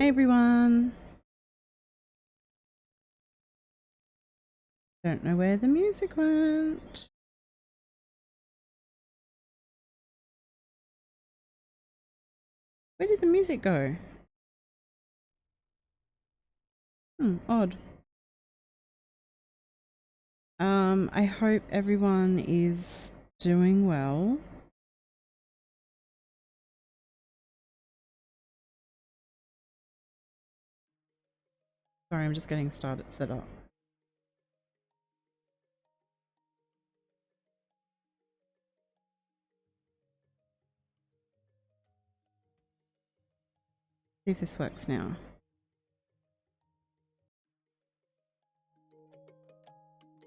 Hey everyone. Don't know where the music went. Where did the music go? Odd. I hope everyone is doing well. Sorry, I'm just getting started set up. See if this works now.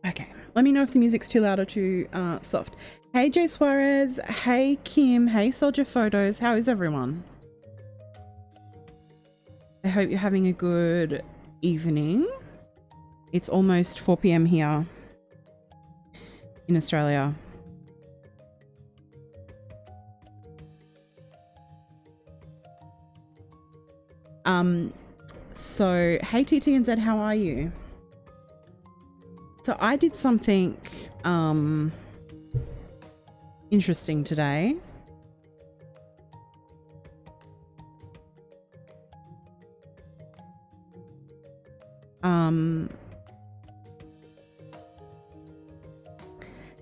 Okay, let me know if the music's too loud or too soft. Hey Jay Suarez, hey Kim, hey Soldier Photos, how is everyone? I hope you're having a good evening. It's almost 4 p.m. here in Australia. So hey TT and Z, how are you? So I did something interesting today.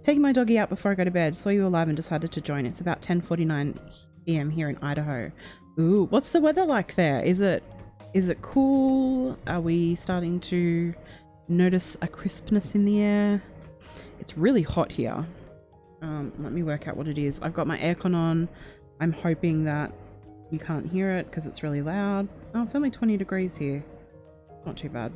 Taking my doggy out before I go to bed, saw you alive and decided to join. It's about 10:49 p.m. here in Idaho. Ooh, what's the weather like there? Is it cool? Are we starting to notice a crispness in the air? It's really hot here. Let me work out what it is. I've got my aircon on. I'm hoping that you can't hear it because it's really loud. Oh, it's only 20 degrees here. Not too bad.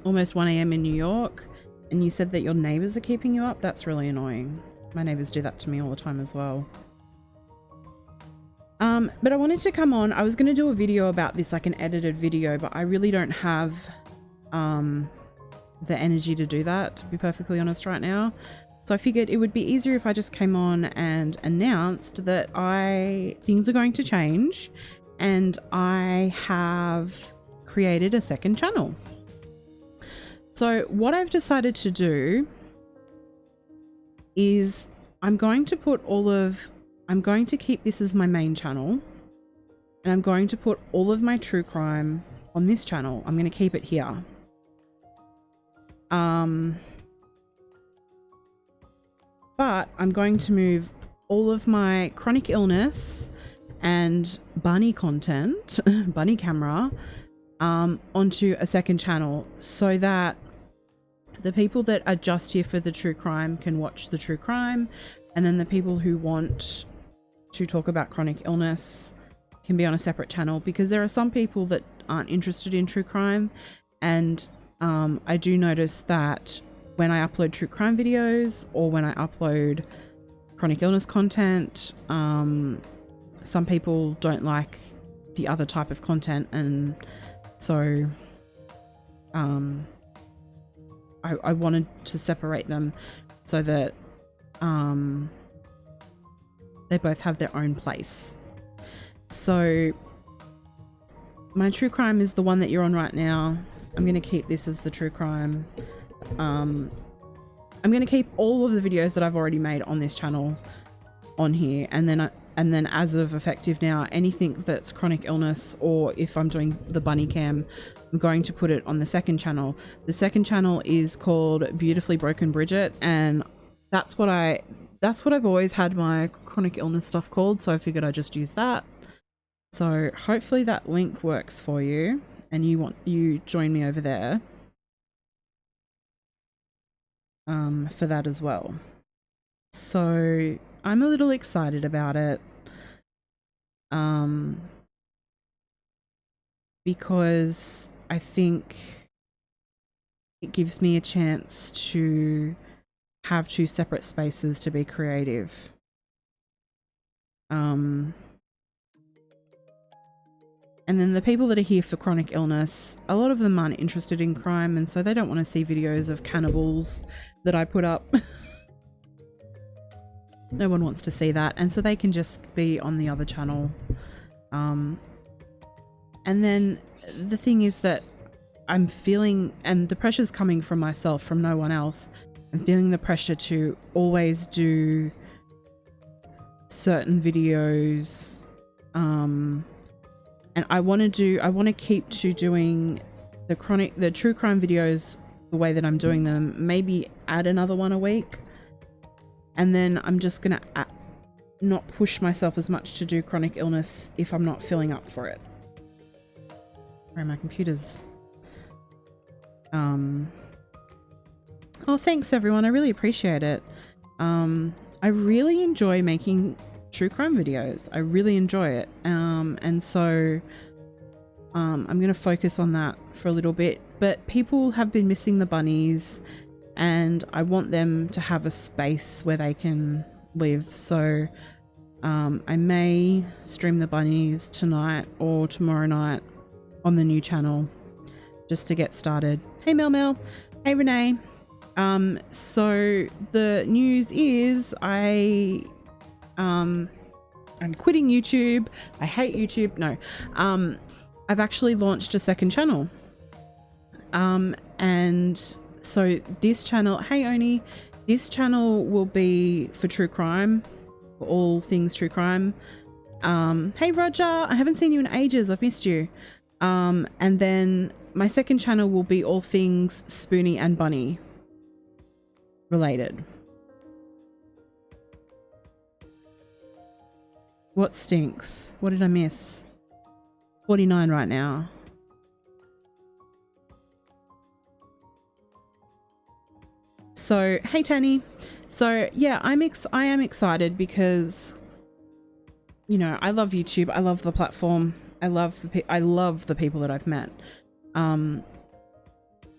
Almost 1 a.m. in New York. And you said that your neighbors are keeping you up? That's really annoying. My neighbors do that to me all the time as well. But I wanted to come on. I was going to do a video about this, like an edited video, but I really don't have the energy to do that, to be perfectly honest right now. So I figured it would be easier if I just came on and announced that things are going to change and I have created a second channel. So what I've decided to do is I'm going to keep this as my main channel and I'm going to put all of my true crime on this channel. I'm going to keep it here. But I'm going to move all of my chronic illness and bunny content, bunny camera, onto a second channel so that the people that are just here for the true crime can watch the true crime, and then the people who want to talk about chronic illness can be on a separate channel, because there are some people that aren't interested in true crime. And I do notice that when I upload true crime videos or when I upload chronic illness content, some people don't like the other type of content, and so I wanted to separate them so that they both have their own place. So my true crime is the one that you're on right now. I'm going to keep this as the true crime. I'm going to keep all of the videos that I've already made on this channel on here, and then as of effective now, anything that's chronic illness, or if I'm doing the bunny cam, I'm going to put it on the second channel. The second channel is called Beautifully Broken Bridget, and that's what I've always had my chronic illness stuff called, so I figured I'd just use that. So hopefully that link works for you and you join me over there for that as well. So I'm a little excited about it because I think it gives me a chance to have two separate spaces to be creative. And then the people that are here for chronic illness, a lot of them aren't interested in crime, and so they don't want to see videos of cannibals that I put up. No one wants to see that, and so they can just be on the other channel. And then the thing is that I'm feeling, and the pressure's coming from myself, from no one else. I'm feeling the pressure to always do certain videos. And I want to keep to doing the true crime videos the way that I'm doing them. Maybe add another one a week. And then I'm just going to not push myself as much to do chronic illness if I'm not feeling up for it. Sorry, my computer's... Oh, thanks everyone. I really appreciate it. I really enjoy making true crime videos. I really enjoy it. And so I'm going to focus on that for a little bit. But people have been missing the bunnies, and I want them to have a space where they can live. So I may stream the bunnies tonight or tomorrow night on the new channel just to get started. Hey Mel Mel. Hey Renee. So the news is I'm quitting YouTube. I hate YouTube. No. I've actually launched a second channel. And so this channel, hey Oni, this channel will be for true crime, for all things true crime. Hey Roger, I haven't seen you in ages. I've missed you. And then my second channel will be all things Spoonie and Bunny related. What stinks? What did I miss? 49 right now. So, hey Tanny. So yeah, I am excited because, you know, I love YouTube. I love the platform. I love the people that I've met.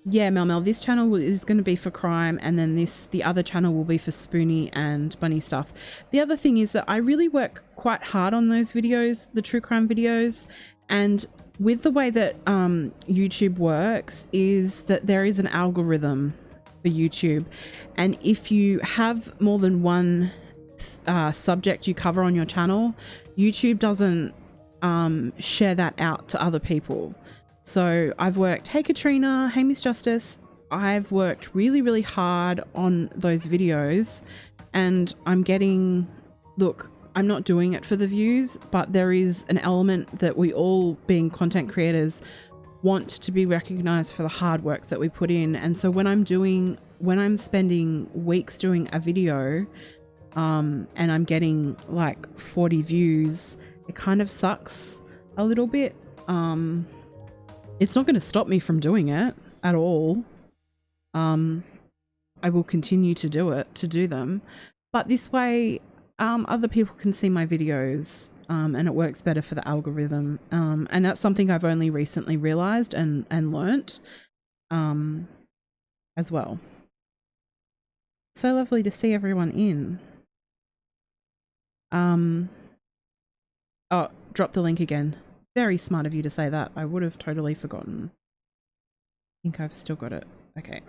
Yeah, Mel, this channel is going to be for crime, and then the other channel will be for Spoonie and Bunny stuff. The other thing is that I really work quite hard on those videos, the true crime videos, and with the way that YouTube works is that there is an algorithm for YouTube, and if you have more than one subject you cover on your channel, YouTube doesn't share that out to other people. So I've worked, hey Katrina, hey Miss Justice, I've worked really, really hard on those videos, and I'm getting, look, I'm not doing it for the views, but there is an element that we all, being content creators, want to be recognized for the hard work that we put in. And so when I'm spending weeks doing a video, and I'm getting like 40 views, it kind of sucks a little bit. It's not going to stop me from doing it at all. I will continue to do them, but this way, other people can see my videos, and it works better for the algorithm. And that's something I've only recently realized and learnt, as well. So lovely to see everyone in. Oh, drop the link again. Very smart of you to say that. I would have totally forgotten. I think I've still got it. Okay.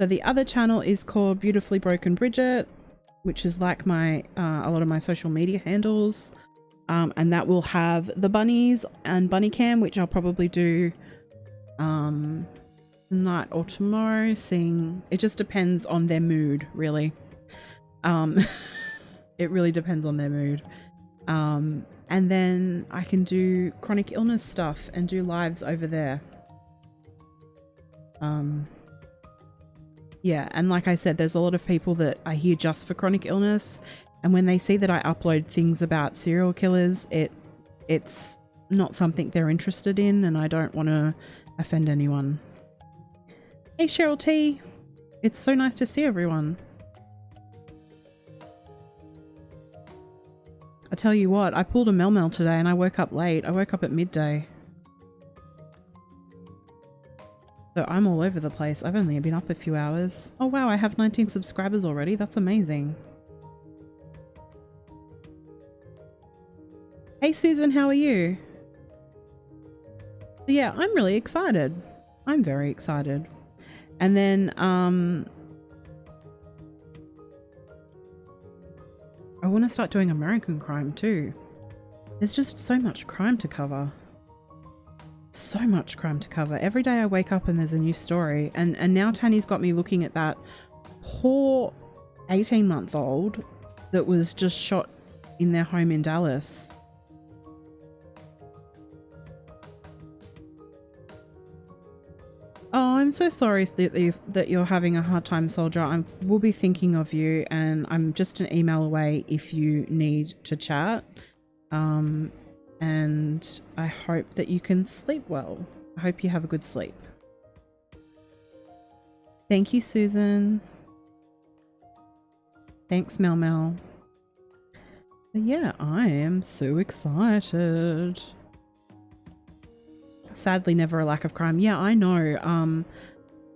So the other channel is called Beautifully Broken Bridget, which is like my a lot of my social media handles. And that will have the bunnies and bunny cam, which I'll probably do tonight or tomorrow, seeing it just depends on their mood, really. It really depends on their mood. And then I can do chronic illness stuff and do lives over there. Yeah, and like I said, there's a lot of people that are here just for chronic illness, and when they see that I upload things about serial killers, it's not something they're interested in, and I don't want to offend anyone. Hey Cheryl T, it's so nice to see everyone. I tell you what, I pulled a Mel today and I woke up late. I woke up at midday. So I'm all over the place. I've only been up a few hours. Oh wow, I have 19 subscribers already. That's amazing. Hey Susan, how are you? So yeah, I'm really excited. I'm very excited. And then I want to start doing American crime too. There's just so much crime to cover. So much crime to cover. Every day I wake up and there's a new story. And now Tanny's got me looking at that poor 18-month-old that was just shot in their home in Dallas. Oh, I'm so sorry that you're having a hard time, soldier. We'll be thinking of you, and I'm just an email away if you need to chat. And I hope that you can sleep well. I hope you have a good sleep. Thank you, Susan. Thanks, Mel Mel. But yeah, I am so excited. Sadly, never a lack of crime. Yeah, I know.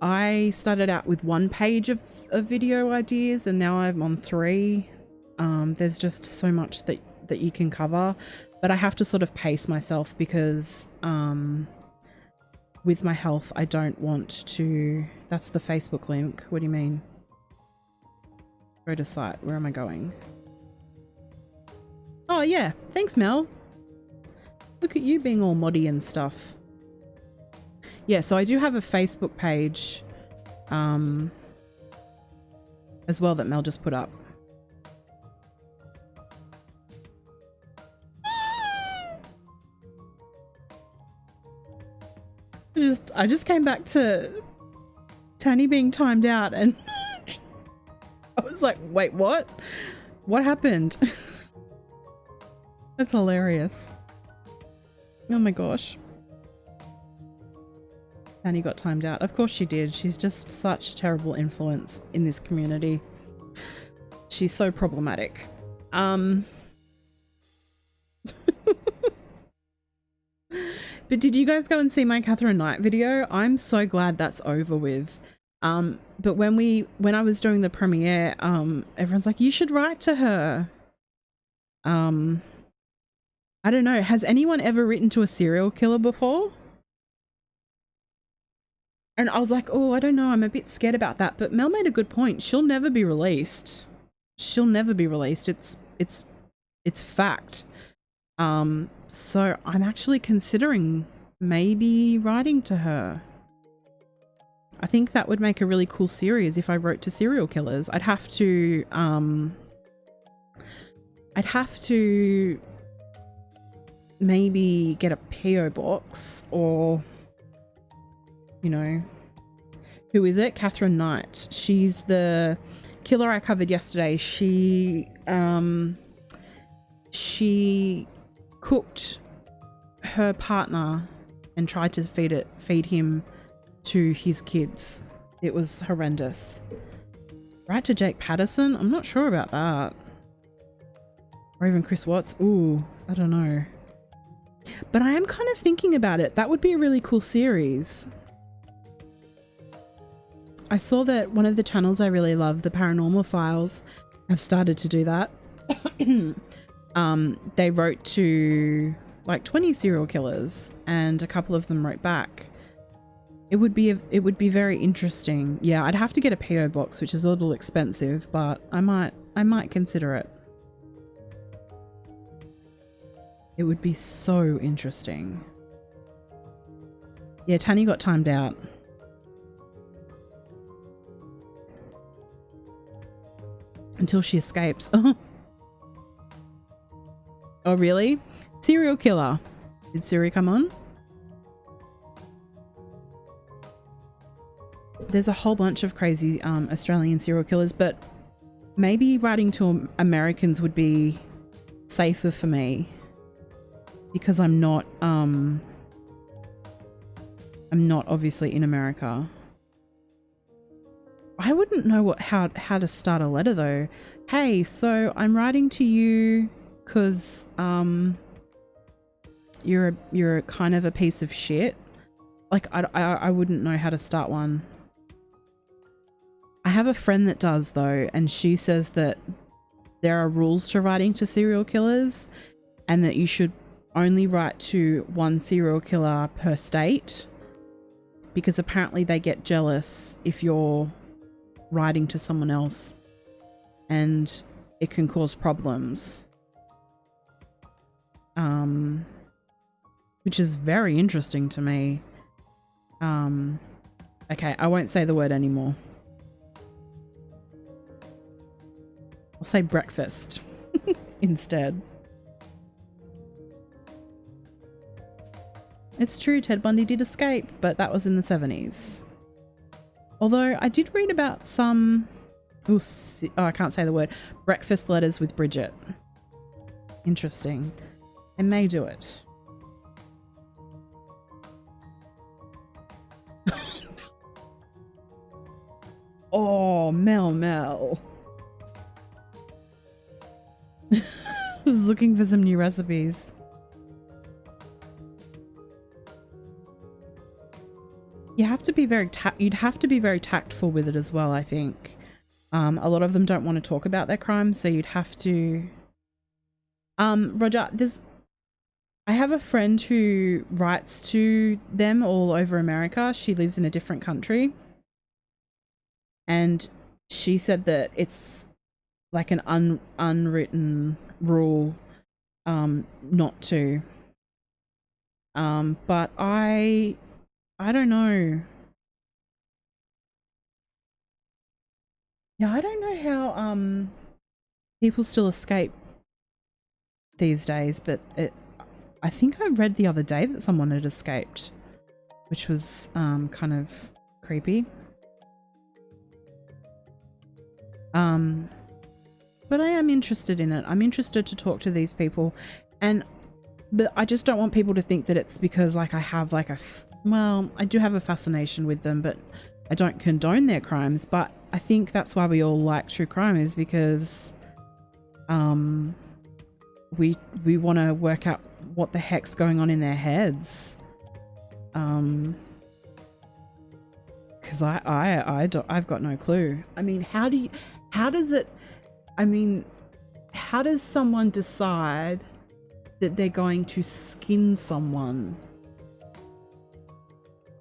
I started out with 1 page of video ideas and now I'm on 3. There's just so much that you can cover, but I have to sort of pace myself because with my health, I don't want to... That's the Facebook link. What do you mean? Go to site. Where am I going? Oh yeah, thanks Mel. Look at you being all moddy and stuff. Yeah, so I do have a Facebook page as well that Mel just put up. I just came back to Tanny being timed out and I was like, wait, what? What happened? That's hilarious. Oh my gosh. Tanny got timed out. Of course she did. She's just such a terrible influence in this community. She's so problematic. But did you guys go and see my Catherine Knight video? I'm so glad that's over with. But when I was doing the premiere, everyone's like, you should write to her. I don't know. Has anyone ever written to a serial killer before? And I was like, oh, I don't know. I'm a bit scared about that. But Mel made a good point. She'll never be released. She'll never be released. It's fact. So I'm actually considering maybe writing to her. I think that would make a really cool series if I wrote to serial killers. I'd have to maybe get a PO box, or you know, who is it? Catherine Knight. She's the killer I covered yesterday. She cooked her partner and tried to feed him to his kids. It was horrendous. Right to Jake Patterson? I'm not sure about that. Or even Chris Watts. Ooh, I don't know. But I am kind of thinking about it. That would be a really cool series. I saw that one of the channels I really love, the Paranormal Files, have started to do that. They wrote to like 20 serial killers and a couple of them wrote back. It would be very interesting. Yeah, I'd have to get a PO box, which is a little expensive, but I might consider it. It would be so interesting. Yeah, Tanny got timed out. Until she escapes. Oh, really? Serial killer. Did Siri come on? There's a whole bunch of crazy Australian serial killers, but maybe writing to Americans would be safer for me because I'm not obviously in America. I wouldn't know how to start a letter though. Hey, so I'm writing to you because you're kind of a piece of shit. Like I wouldn't know how to start one. I have a friend that does though, and she says that there are rules to writing to serial killers and that you should only write to one serial killer per state, because apparently they get jealous if you're writing to someone else and it can cause problems. which is very interesting to me. Okay, I won't say the word anymore. I'll say breakfast instead. It's true, Ted Bundy did escape, but that was in the 70s. Although I did read about some, oh, I can't say the word, breakfast letters with Bridget. Interesting. I may do it. Oh, Mel. I was looking for some new recipes. You have to be you'd have to be very tactful with it as well, I think. A lot of them don't want to talk about their crimes, so you'd have to... Roger, I have a friend who writes to them all over America. She lives in a different country. And she said that it's like an unwritten rule not to. But I don't know. Yeah, I don't know how people still escape these days, but I think I read the other day that someone had escaped, which was kind of creepy. But I am interested in it. I'm interested to talk to these people, but I just don't want people to think that it's because like I have like well, I do have a fascination with them, but I don't condone their crimes. But I think that's why we all like true crime, is because we want to work out what the heck's going on in their heads. Because I've got no clue. I mean, how does someone decide that they're going to skin someone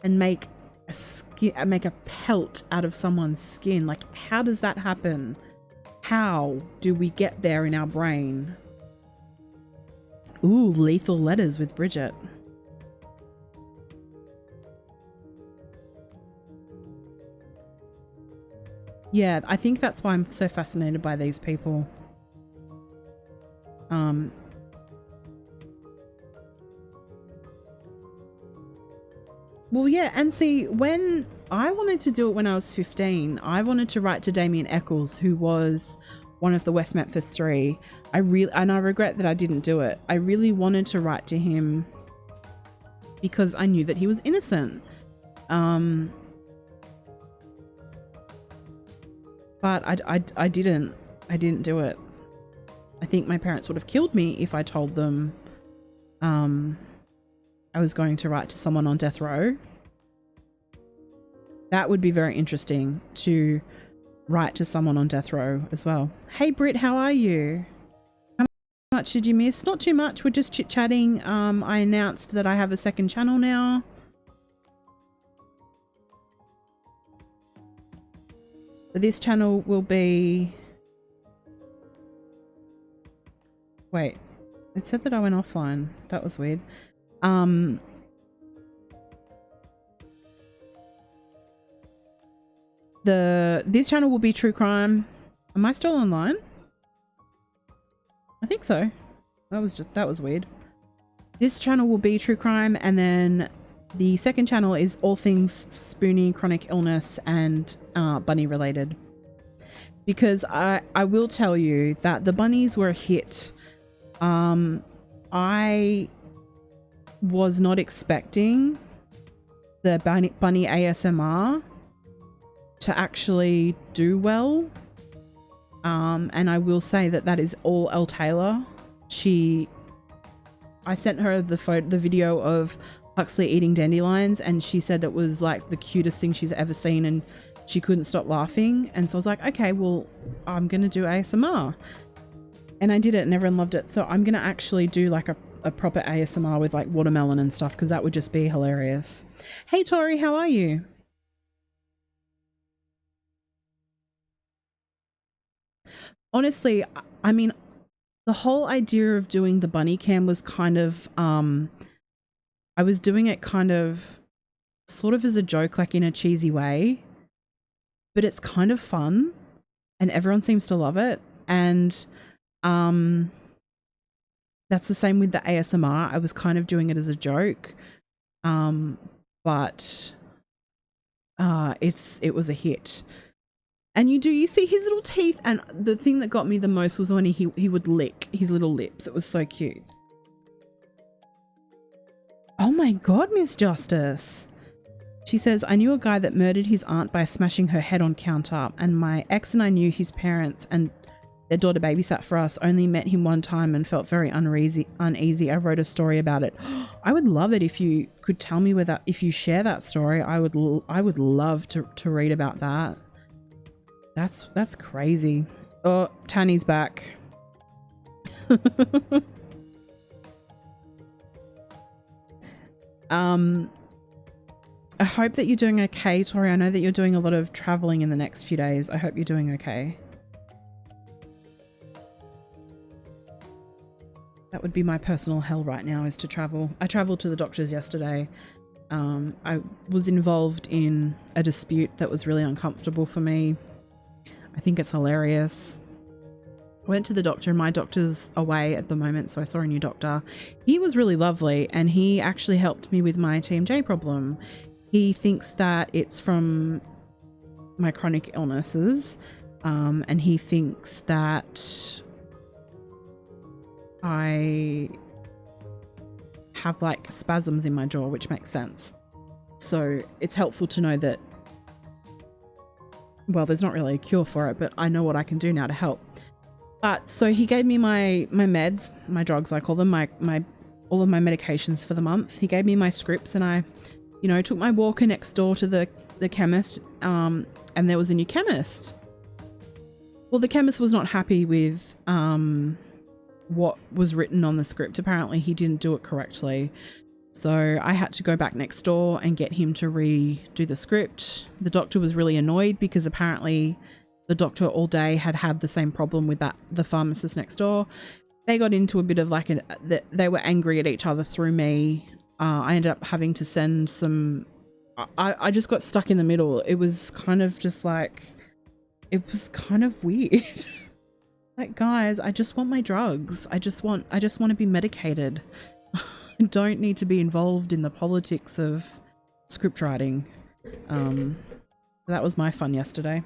and make a pelt out of someone's skin? Like, how does that happen? How do we get there in our brain? Ooh, lethal letters with Bridget. Yeah, I think that's why I'm so fascinated by these people. Well, yeah, and see, when I wanted to do it when I was 15, I wanted to write to Damien Eccles, who was one of the West Memphis Three. I regret that I didn't do it. I really wanted to write to him because I knew that he was innocent. But I didn't do it. I think my parents would have killed me if I told them I was going to write to someone on death row. That would be very interesting, to write to someone on death row as well. Hey Britt, how are you? How much did you miss? Not too much. We're just chit-chatting. I announced that I have a second channel now. This channel will be... Wait, it said that I went offline. That was weird. This channel will be true crime. Am I still online? I think so. That was weird. This channel will be true crime, and then the second channel is all things Spoonie, chronic illness, and bunny related. Because I will tell you that the bunnies were a hit. I was not expecting the bunny ASMR to actually do well. And I will say that that is all Elle Taylor. I sent her the video of Huxley eating dandelions, and she said it was like the cutest thing she's ever seen, and she couldn't stop laughing. And so I was like, okay, well, I'm gonna do ASMR, and I did it and everyone loved it. So I'm gonna actually do like a proper ASMR with like watermelon and stuff, because that would just be hilarious. Hey Tori, how are you? Honestly, I mean, the whole idea of doing the bunny cam was kind of, I was doing it kind of sort of as a joke, like in a cheesy way, but it's kind of fun and everyone seems to love it. And that's the same with the ASMR. I was kind of doing it as a joke, but it was a hit. And you see his little teeth, and the thing that got me the most was when he would lick his little lips. It was so cute. Oh my God, Miss Justice. She says, I knew a guy that murdered his aunt by smashing her head on counter, and my ex and I knew his parents, and their daughter babysat for us. Only met him one time and felt very uneasy. I wrote a story about it. I would love it if you could tell me if you share that story. I would love to read about that. That's crazy. Oh, Tanny's back. I hope that you're doing okay, Tori. I know that you're doing a lot of traveling in the next few days. I hope you're doing okay. That would be my personal hell right now, is to travel. I traveled to the doctor's yesterday. I was involved in a dispute that was really uncomfortable for me. I think it's hilarious. I went to the doctor, and my doctor's away at the moment, so I saw a new doctor. He was really lovely, and he actually helped me with my TMJ problem. He thinks that it's from my chronic illnesses, and he thinks that I have like spasms in my jaw, which makes sense. So it's helpful to know that, well, there's not really a cure for it, but I know what I can do now to help. But so he gave me my meds, my drugs, I call them, my all of my medications for the month. He gave me my scripts, and I, took my walker next door to the chemist, and there was a new chemist. Well, the chemist was not happy with what was written on the script. Apparently he didn't do it correctly. So I had to go back next door and get him to redo the script. The doctor was really annoyed because apparently the doctor all day had the same problem with the pharmacist next door. They got into a bit of like they were angry at each other through me. I ended up having to send some, I just got stuck in the middle. It was kind of just like, it was kind of weird. Like, guys, I just want my drugs. I just want to be medicated. I don't need to be involved in the politics of script writing. That was my fun yesterday.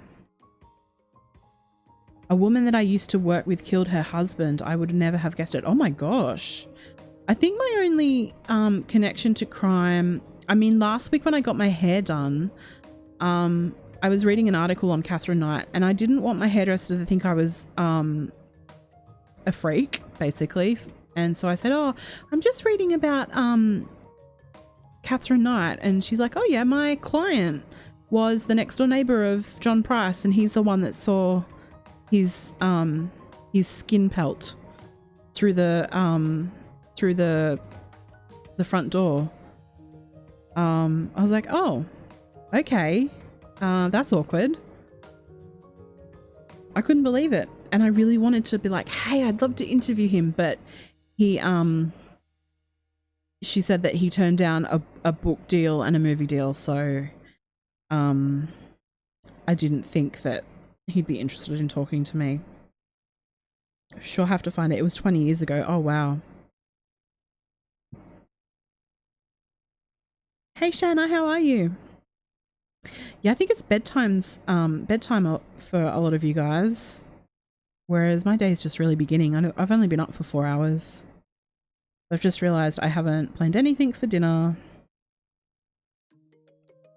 A woman that I used to work with killed her husband. I would never have guessed it. Oh my gosh. I think my only connection to crime, I mean, last week when I got my hair done, I was reading an article on Catherine Knight, and I didn't want my hairdresser to think I was a freak, basically. And so I said, oh, I'm just reading about Catherine Knight. And she's like, oh yeah, my client was the next door neighbor of John Price, and he's the one that saw his skin pelt through the front door. I was like, oh, okay. That's awkward. I couldn't believe it. And I really wanted to be like, hey, I'd love to interview him. But he, she said that he turned down a book deal and a movie deal. So, I didn't think that he'd be interested in talking to me. Sure have to find it. It was 20 years ago. Oh, wow. Hey, Shanna, how are you? Yeah, I think it's bedtime for a lot of you guys, whereas my day is just really beginning. I've only been up for 4 hours. I've just realized I haven't planned anything for dinner.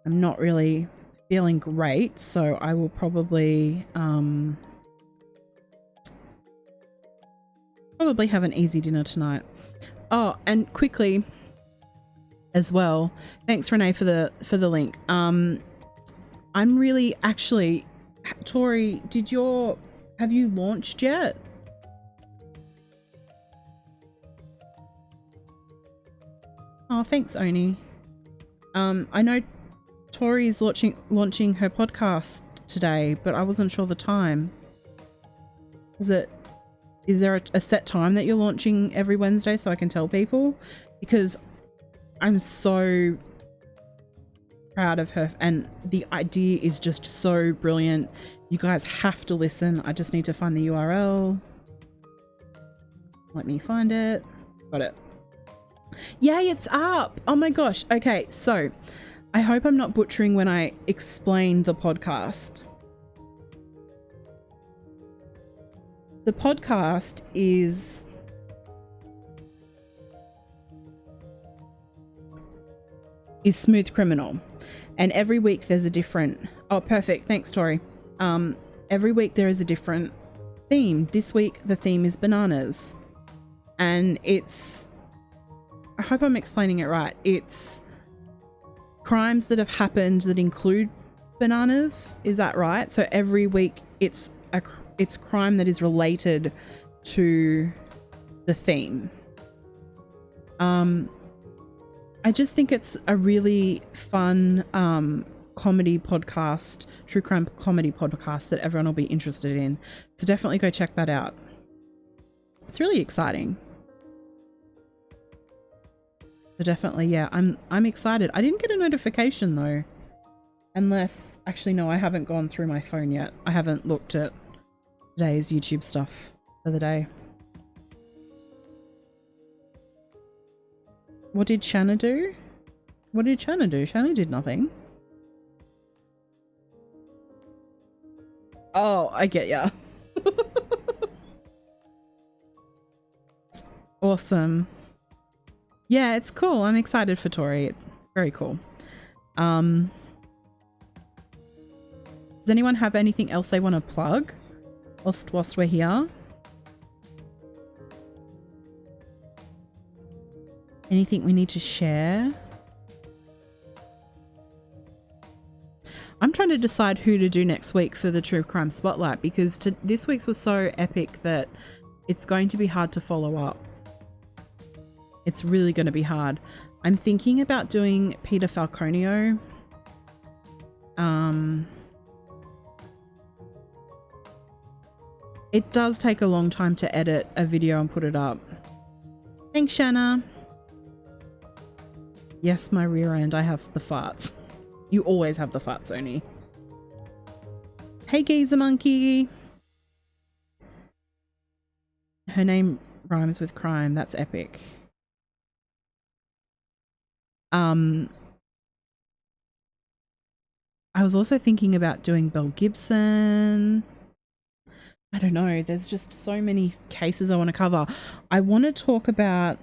I'm not really feeling great, so I will probably have an easy dinner tonight. Oh, and quickly as well, thanks Renee for the link. I'm really, actually, Tori, have you launched yet? Oh, thanks, Oni. I know Tori's launching her podcast today, but I wasn't sure the time. Is is there a set time that you're launching every Wednesday so I can tell people? Because I'm so proud of her and the idea is just so brilliant. You guys have to listen. I just need to find the URL. Let me find it. Got it. Yay, it's up. Oh my gosh. Okay, so I hope I'm not butchering when I explain the podcast. The podcast is Smooth Criminal, and every week there's a different... Oh, perfect. Thanks, Tori. Every week there is a different theme. This week the theme is bananas, and it's... I hope I'm explaining it right. It's crimes that have happened that include bananas. Is that right? So every week it's crime that is related to the theme. I just think it's a really fun comedy podcast, true crime comedy podcast that everyone will be interested in. So definitely go check that out. It's really exciting. So definitely, yeah, I'm excited. I didn't get a notification though. Unless, actually no, I haven't gone through my phone yet. I haven't looked at today's YouTube stuff for the day. What did Shanna do? What did Shanna do? Shanna did nothing. Oh, I get ya. Awesome. Yeah, it's cool. I'm excited for Tori. It's very cool. Does anyone have anything else they want to plug whilst we're here? Anything we need to share? I'm trying to decide who to do next week for the True Crime Spotlight, because this week's was so epic that it's going to be hard to follow up. It's really going to be hard. I'm thinking about doing Peter Falconio. It does take a long time to edit a video and put it up. Thanks, Shanna. Yes, my rear end. I have the farts. You always have the farts, Oni. Hey, Geezer Monkey. Her name rhymes with crime. That's epic. I was also thinking about doing Belle Gibson. I don't know. There's just so many cases I want to cover. I want to talk about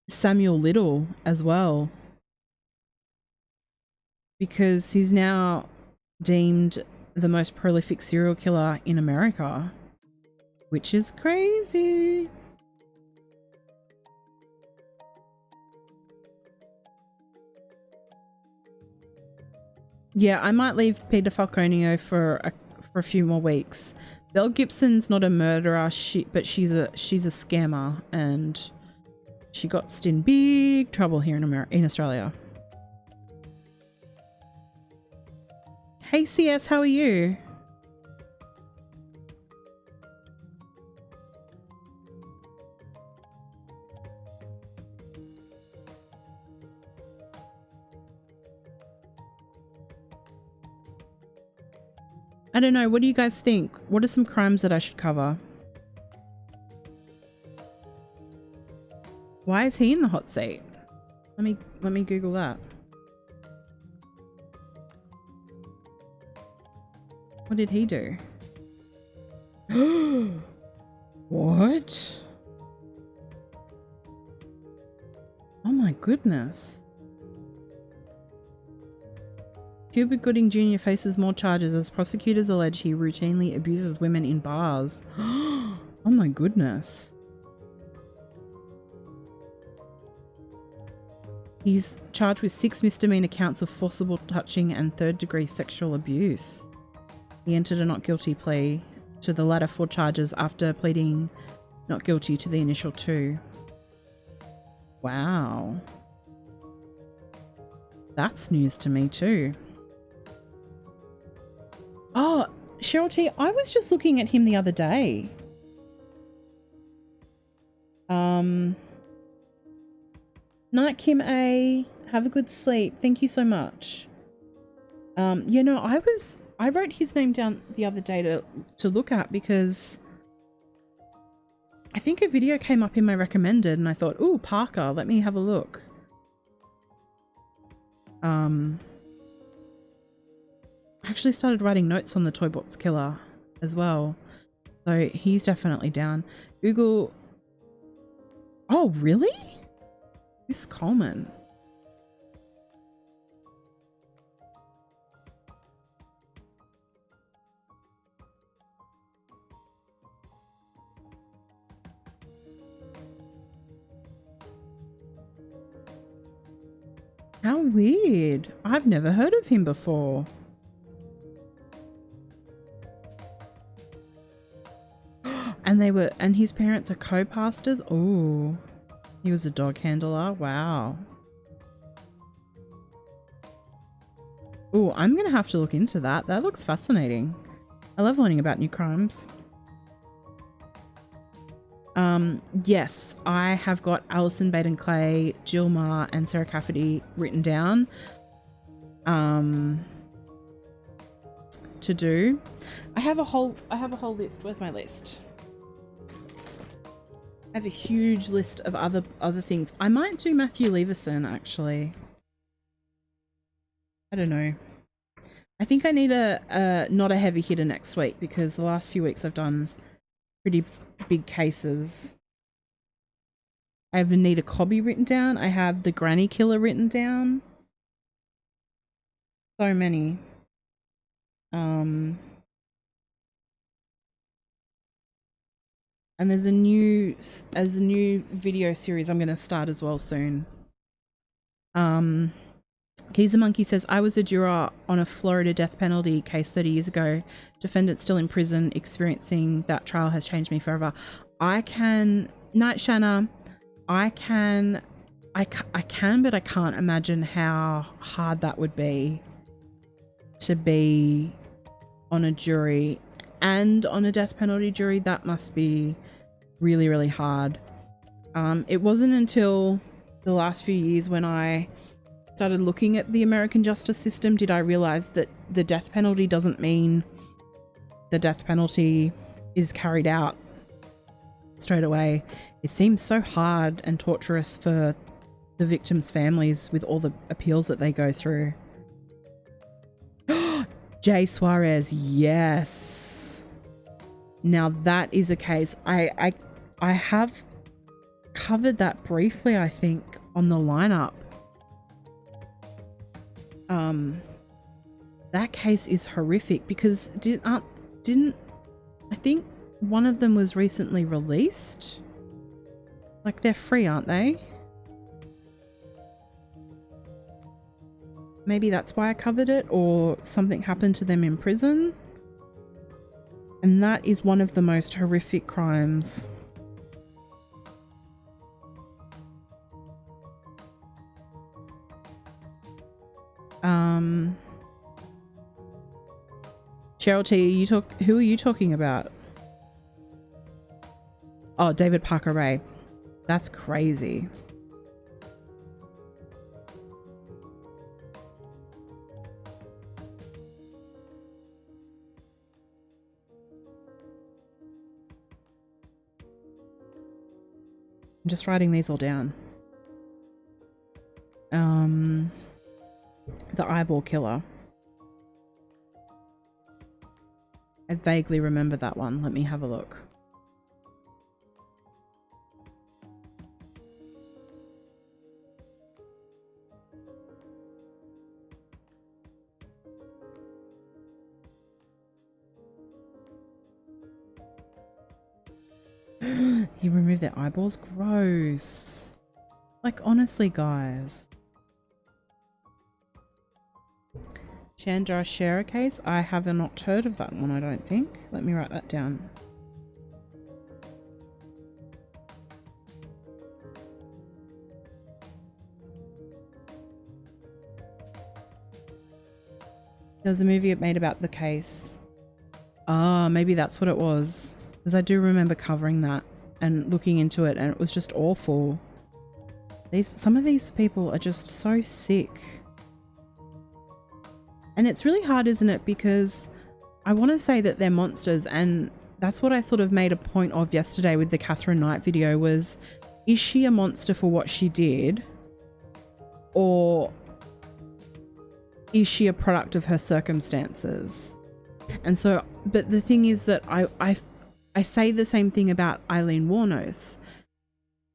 Samuel Little as well, because he's now deemed the most prolific serial killer in America, which is crazy. Yeah, I might leave Peter Falconio for a few more weeks. Belle Gibson's not a murderer, but she's a scammer, and she got in big trouble here in Australia. Hey CS, how are you? I don't know. What do you guys think? What are some crimes that I should cover? Why is he in the hot seat? Let me Google that. What did he do? What? Oh my goodness. Cuba Gooding Jr. faces more charges as prosecutors allege he routinely abuses women in bars. Oh my goodness. He's charged with 6 misdemeanor counts of forcible touching and third-degree sexual abuse. He entered a not guilty plea to the latter 4 charges after pleading not guilty to the initial 2. Wow. That's news to me too. Oh, Cheryl T, I was just looking at him the other day. Night Kim A, have a good sleep. Thank you so much. You know, I wrote his name down the other day to look at because I think a video came up in my recommended and I thought, ooh, Parker, let me have a look. I actually started writing notes on the Toy Box Killer as well. So he's definitely down. Google. Oh, really? Who's Coleman? How weird. I've never heard of him before. And his parents are co-pastors. Oh, he was a dog handler. Wow. Oh, I'm going to have to look into that. That looks fascinating. I love learning about new crimes. Yes, I have got Alison Baden Clay, Jill Maher, and Sarah Cafferty written down to do. I have a whole list. Where's my list? I have a huge list of other things. I might do Matthew Leverson actually. I don't know. I think I need a not a heavy hitter next week because the last few weeks I've done pretty big cases. I have Anita Cobby written down. I have the Granny Killer written down. So many. And there's a new video series I'm going to start as well soon. Keys the Monkey says, I was a juror on a Florida death penalty case 30 years ago. Defendant still in prison. Experiencing that trial has changed me forever. Night Shanna, I can, but I can't imagine how hard that would be to be on a jury and on a death penalty jury. That must be really, really hard. It wasn't until the last few years when I started looking at the American justice system did I realize that the death penalty doesn't mean the death penalty is carried out straight away. It seems so hard and torturous for the victims' families with all the appeals that they go through. Jay Suarez, yes. Now that is a case. I have covered that briefly, I think, on the lineup. That case is horrific because didn't I think one of them was recently released? Like they're free, aren't they? Maybe that's why I covered it, or something happened to them in prison. And that is one of the most horrific crimes. Cheryl T, who are you talking about? Oh, David Parker Ray. That's crazy. I'm just writing these all down. The eyeball killer. I vaguely remember that one. Let me have a look. He removed their eyeballs? Gross. Like, honestly, guys. Chandra Shera case? I have not heard of that one, I don't think. Let me write that down. There was a movie made about the case. Ah, maybe that's what it was. Because I do remember covering that and looking into it, and it was just awful. Some of these people are just so sick. And it's really hard, isn't it? Because I want to say that they're monsters, and that's what I sort of made a point of yesterday with the Catherine Knight video was, is she a monster for what she did? Or is she a product of her circumstances? And so, but the thing is that I say the same thing about Eileen Wuornos,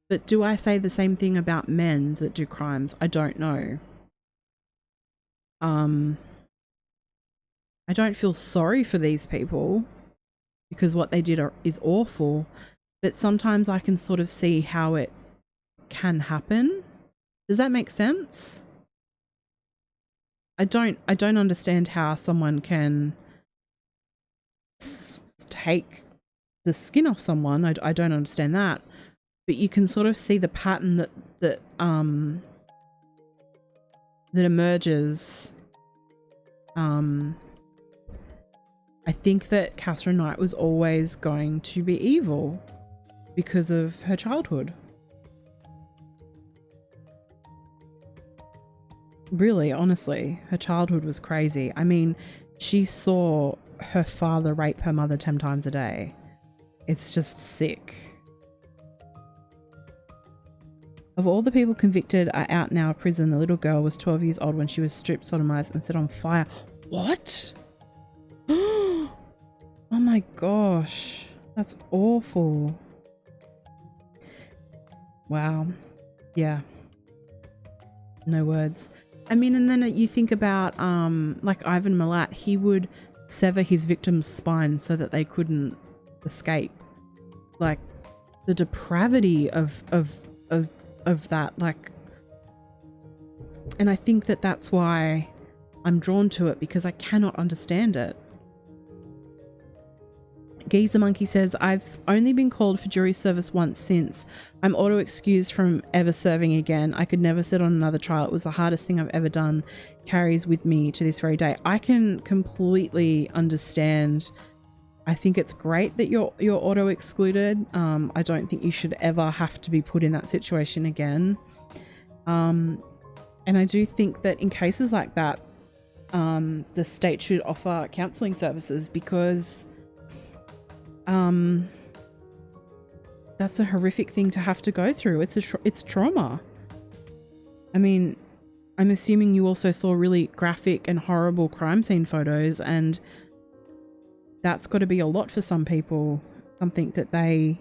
but do I say the same thing about men that do crimes? I don't know. I don't feel sorry for these people because what they did is awful, but sometimes I can sort of see how it can happen. Does that make sense? I don't understand how someone can take the skin off someone. I don't understand that, but you can sort of see the pattern that emerges. I think that Catherine Knight was always going to be evil because of her childhood. Really, honestly, her childhood was crazy. I mean, she saw her father rape her mother 10 times a day. It's just sick. Of all the people convicted are out now of prison, the little girl was 12 years old when she was stripped, sodomized, and set on fire. What? Oh my gosh. That's awful. Wow. Yeah. No words. I mean, and then you think about like Ivan Milat, he would sever his victim's spine so that they couldn't escape. Like the depravity of that, like, and I think that that's why I'm drawn to it, because I cannot understand it. Geezer Monkey says, I've only been called for jury service once since. I'm auto excused from ever serving again. I could never sit on another trial. It was the hardest thing I've ever done. Carries with me to this very day. I can completely understand. I think it's great that you're auto excluded. I don't think you should ever have to be put in that situation again. And I do think that in cases like that, the state should offer counselling services, because that's a horrific thing to have to go through. It's trauma. I mean, I'm assuming you also saw really graphic and horrible crime scene photos, and that's got to be a lot for some people. Something that they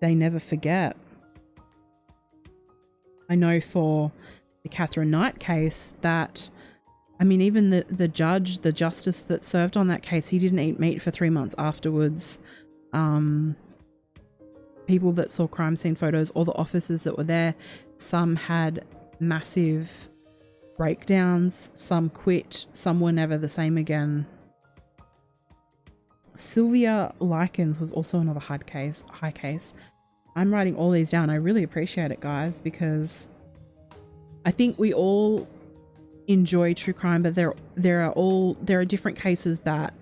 never forget. I know for the Catherine Knight case that, I mean, even the justice that served on that case, he didn't eat meat for 3 months afterwards. People that saw crime scene photos, all the officers that were there, some had massive breakdowns, some quit, some were never the same again. Sylvia Likens was also another high case. I'm writing all these down. I really appreciate it, guys, because I think we all enjoy true crime, but there are different cases that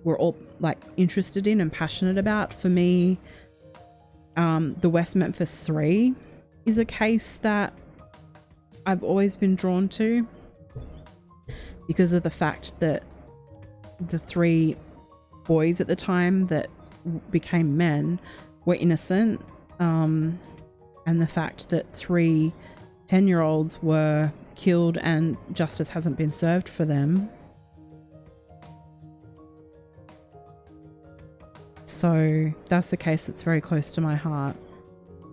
we're all like interested in and passionate about. For me, the West Memphis 3 is a case that I've always been drawn to because of the fact that the 3 boys at the time that became men were innocent, and the fact that 3 10-year-olds were killed and justice hasn't been served for them. So that's a case that's very close to my heart.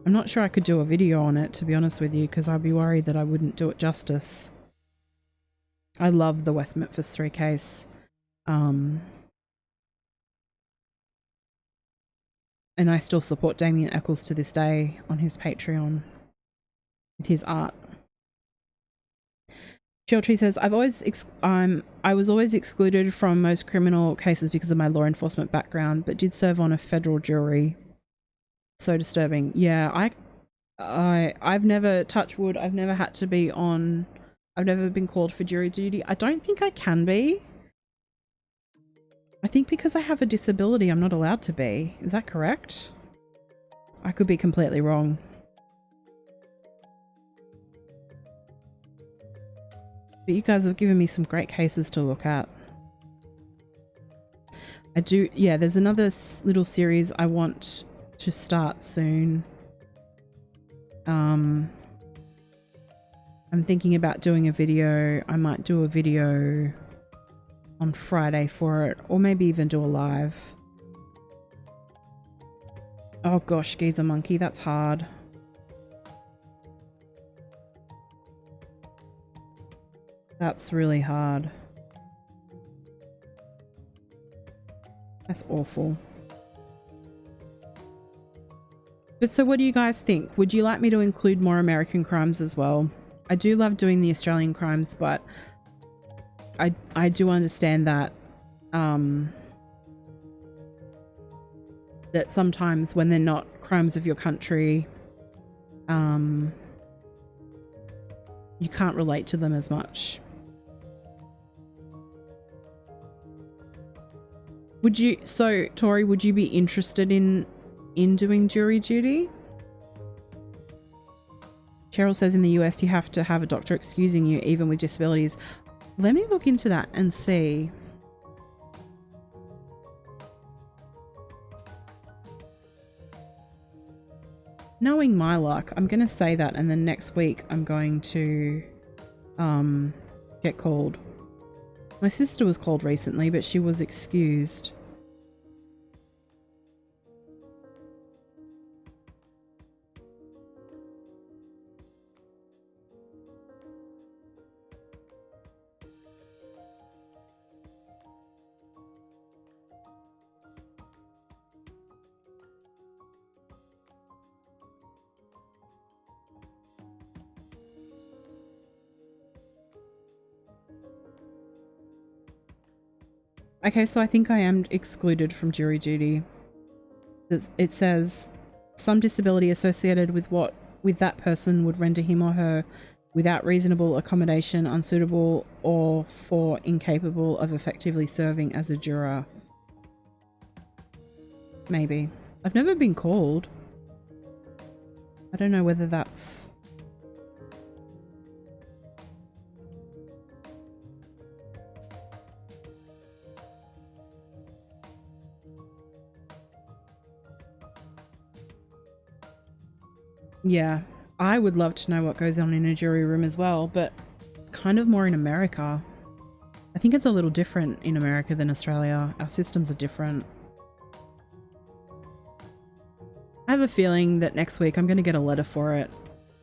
I'm not sure I could do a video on it, to be honest with you, because I'd be worried that I wouldn't do it justice. I love the West Memphis 3 case. And I still support Damien Eccles to this day on his Patreon with his art. Sheltree says, I was always excluded from most criminal cases because of my law enforcement background, but did serve on a federal jury. So disturbing. Yeah, I've never, touched wood, I've never had to be on I've never been called for jury duty. I don't think I can be. I think because I have a disability, I'm not allowed to be. Is that correct? I could be completely wrong. But you guys have given me some great cases to look at. I do, yeah, there's another little series I want to start soon. I'm thinking about doing a video. I might do a video on Friday for it, or maybe even do a live. Oh gosh, Geezer Monkey, that's hard. That's really hard. That's awful. But so what do you guys think? Would you like me to include more American crimes as well? I do love doing the Australian crimes, but I do understand that that sometimes when they're not crimes of your country, you can't relate to them as much. Would you, so Tori, would you be interested in doing jury duty? Cheryl says in the US you have to have a doctor excusing you even with disabilities. Let me look into that and see. Knowing my luck, I'm going to say that, and then next week I'm going to get called. My sister was called recently, but she was excused. Okay, so I think I am excluded from jury duty. It says some disability associated with that person would render him or her without reasonable accommodation unsuitable or for incapable of effectively serving as a juror. Maybe. I've never been called. I don't know whether that's... Yeah, I would love to know what goes on in a jury room as well, but kind of more in America. I think it's a little different in America than Australia. Our systems are different. I have a feeling that next week I'm going to get a letter for it.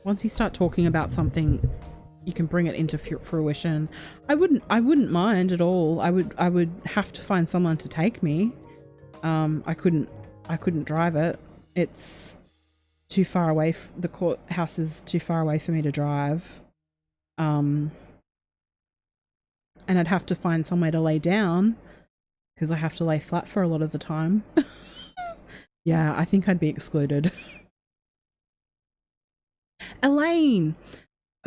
Once you start talking about something, you can bring it into fruition. I wouldn't mind at all. I would have to find someone to take me. I couldn't drive it. It's too far away. The courthouse is too far away for me to drive. And I'd have to find somewhere to lay down because I have to lay flat for a lot of the time. Yeah, I think I'd be excluded. Elaine,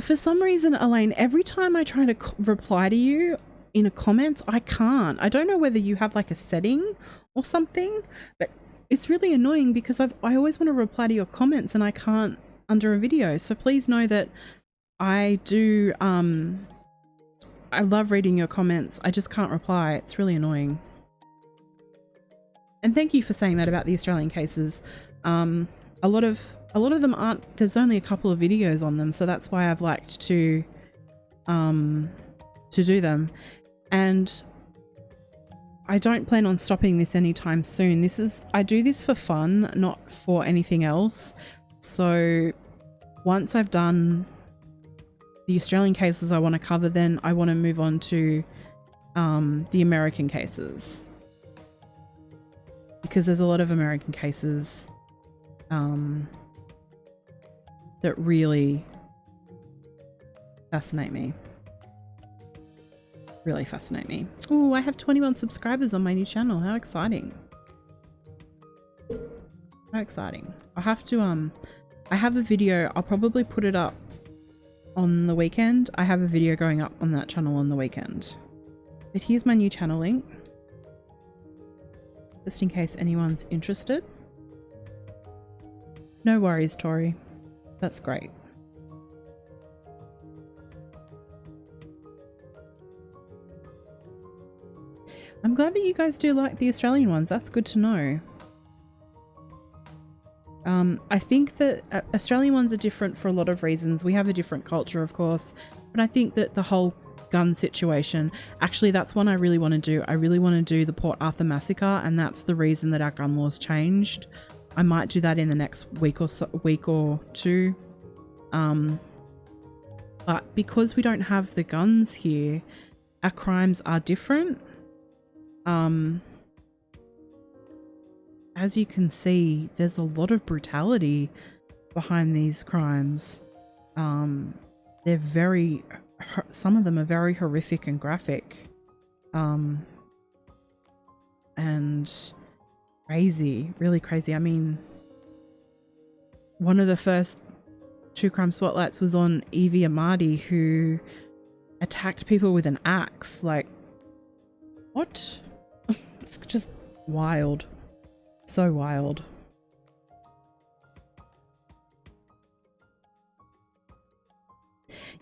for some reason, Elaine, every time I try to reply to you in a comment, I can't. I don't know whether you have like a setting or something, but it's really annoying because I always want to reply to your comments and I can't under a video. So please know that I do, I love reading your comments. I just can't reply. It's really annoying. And thank you for saying that about the Australian cases. A lot of them aren't, there's only a couple of videos on them. So that's why I've liked to do them. And I don't plan on stopping this anytime soon. I do this for fun, not for anything else. So once I've done the Australian cases I want to cover, then I want to move on to the American cases. Because there's a lot of American cases that really fascinate me. Really fascinate me. Oh, I have 21 subscribers on my new channel. How exciting. How exciting. I have to I have a video. I'll probably put it up on the weekend. I have a video going up on that channel on the weekend. But here's my new channel link, just in case anyone's interested. No worries, Tori. That's great. I'm glad that you guys do like the Australian ones. That's good to know. I think that Australian ones are different for a lot of reasons. We have a different culture, of course, but I think that the whole gun situation, actually that's one I really want to do. I really want to do the Port Arthur massacre, and that's the reason that our gun laws changed. I might do that in the next week or two. But because we don't have the guns here, our crimes are different. As you can see, there's a lot of brutality behind these crimes. They're some of them are very horrific and graphic. And crazy, really crazy. I mean, one of the first true crime spotlights was on Evie Amadi, who attacked people with an axe. Like, what? It's just wild. So wild.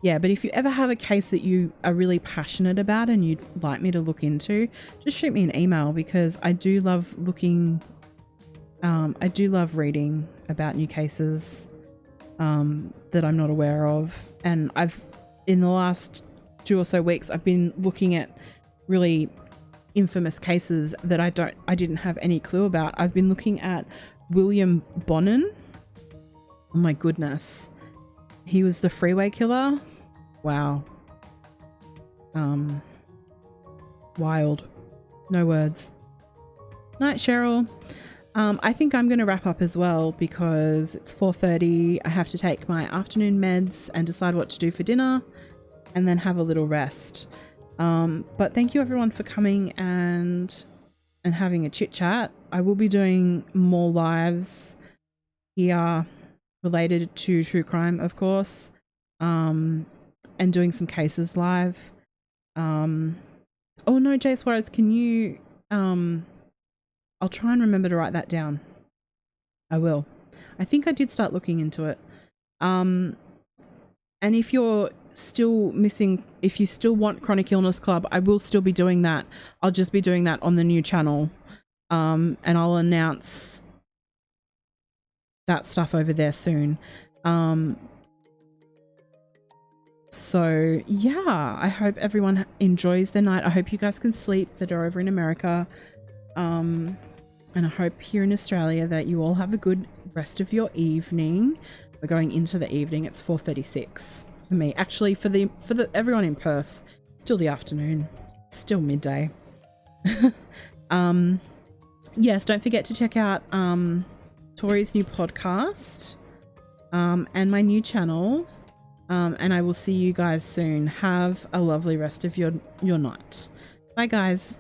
Yeah, but if you ever have a case that you are really passionate about and you'd like me to look into, just shoot me an email, because I do love looking, I do love reading about new cases that I'm not aware of. And in the last 2 or so weeks, I've been looking at really infamous cases that I didn't have any clue about. I've been looking at William Bonin. Oh my goodness. He was the freeway killer. Wow. Wild. No words. Night, Cheryl. I think I'm going to wrap up as well, because it's 4:30. I have to take my afternoon meds and decide what to do for dinner, and then have a little rest. But thank you everyone for coming and having a chit chat. I will be doing more lives here related to true crime, of course, and doing some cases live. Oh no, Jay Suarez, can you, I'll try and remember to write that down. I will. I think I did start looking into it. And if you're still missing, if you still want Chronic Illness Club, I will still be doing that. I'll just be doing that on the new channel. And I'll announce that stuff over there soon. So yeah, I hope everyone enjoys their night. I hope you guys can sleep that are over in America. And I hope here in Australia that you all have a good rest of your evening. We're going into the evening. It's 4:36 for me. Actually, for the everyone in Perth, still the afternoon. It's still midday. Yes, don't forget to check out Tori's new podcast and my new channel. And I will see you guys soon. Have a lovely rest of your night. Bye, guys.